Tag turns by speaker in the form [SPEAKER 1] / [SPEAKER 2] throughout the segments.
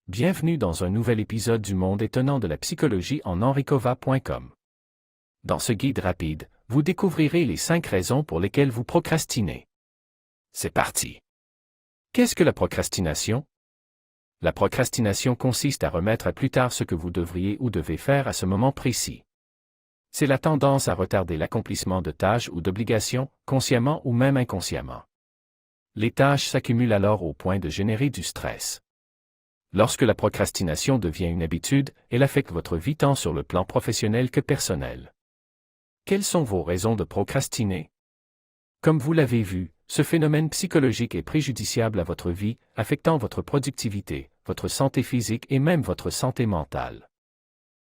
[SPEAKER 1] Bienvenue dans un nouvel épisode du monde étonnant de la psychologie en henricova.com. Dans ce guide rapide, vous découvrirez les 5 raisons pour lesquelles vous procrastinez. C'est parti! Qu'est-ce que la procrastination? La procrastination consiste à remettre à plus tard ce que vous devriez ou devez faire à ce moment précis. C'est la tendance à retarder l'accomplissement de tâches ou d'obligations, consciemment ou même inconsciemment. Les tâches s'accumulent alors au point de générer du stress. Lorsque la procrastination devient une habitude, elle affecte votre vie tant sur le plan professionnel que personnel. Quelles sont vos raisons de procrastiner? Comme vous l'avez vu, ce phénomène psychologique est préjudiciable à votre vie, affectant votre productivité, votre santé physique et même votre santé mentale.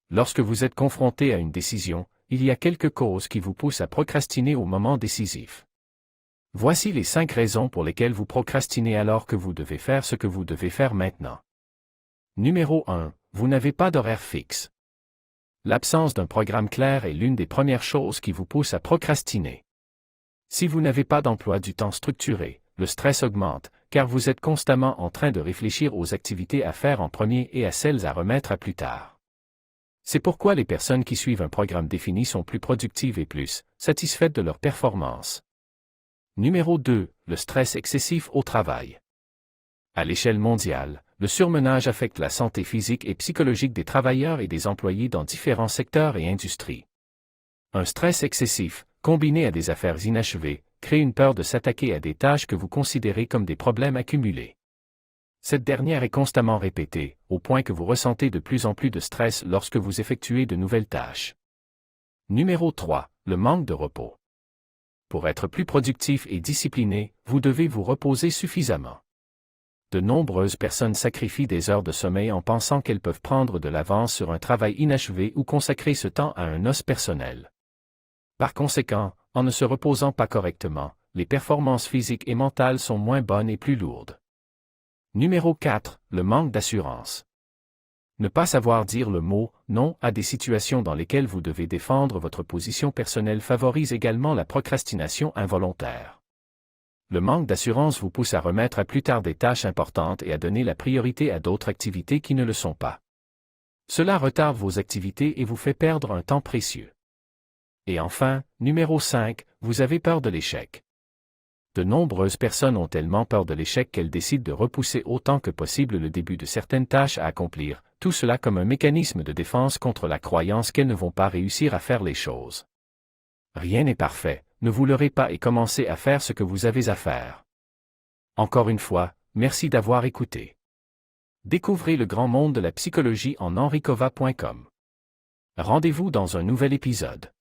[SPEAKER 1] Lorsque vous êtes confronté à une décision, il y a quelques causes qui vous poussent à procrastiner au moment décisif. Voici les 5 raisons pour lesquelles vous procrastinez alors que vous devez faire ce que vous devez faire maintenant. Numéro 1. Vous n'avez pas d'horaire fixe. L'absence d'un programme clair est l'une des premières choses qui vous pousse à procrastiner. Si vous n'avez pas d'emploi du temps structuré, le stress augmente, car vous êtes constamment en train de réfléchir aux activités à faire en premier et à celles à remettre à plus tard. C'est pourquoi les personnes qui suivent un programme défini sont plus productives et plus satisfaites de leur performance. Numéro 2. Le stress excessif au travail. À l'échelle mondiale, le surmenage affecte la santé physique et psychologique des travailleurs et des employés dans différents secteurs et industries. Un stress excessif, combiné à des affaires inachevées, crée une peur de s'attaquer à des tâches que vous considérez comme des problèmes accumulés. Cette dernière est constamment répétée, au point que vous ressentez de plus en plus de stress lorsque vous effectuez de nouvelles tâches. Numéro 3. Le manque de repos. Pour être plus productif et discipliné, vous devez vous reposer suffisamment. De nombreuses personnes sacrifient des heures de sommeil en pensant qu'elles peuvent prendre de l'avance sur un travail inachevé ou consacrer ce temps à un os personnel. Par conséquent, en ne se reposant pas correctement, les performances physiques et mentales sont moins bonnes et plus lourdes. Numéro 4. Le manque d'assurance. Ne pas savoir dire le mot « non » à des situations dans lesquelles vous devez défendre votre position personnelle favorise également la procrastination involontaire. Le manque d'assurance vous pousse à remettre à plus tard des tâches importantes et à donner la priorité à d'autres activités qui ne le sont pas. Cela retarde vos activités et vous fait perdre un temps précieux. Et enfin, numéro 5, vous avez peur de l'échec. De nombreuses personnes ont tellement peur de l'échec qu'elles décident de repousser autant que possible le début de certaines tâches à accomplir, tout cela comme un mécanisme de défense contre la croyance qu'elles ne vont pas réussir à faire les choses. Rien n'est parfait. Ne vous leurrez pas et commencez à faire ce que vous avez à faire. Encore une fois, merci d'avoir écouté. Découvrez le grand monde de la psychologie en henricova.com. Rendez-vous dans un nouvel épisode.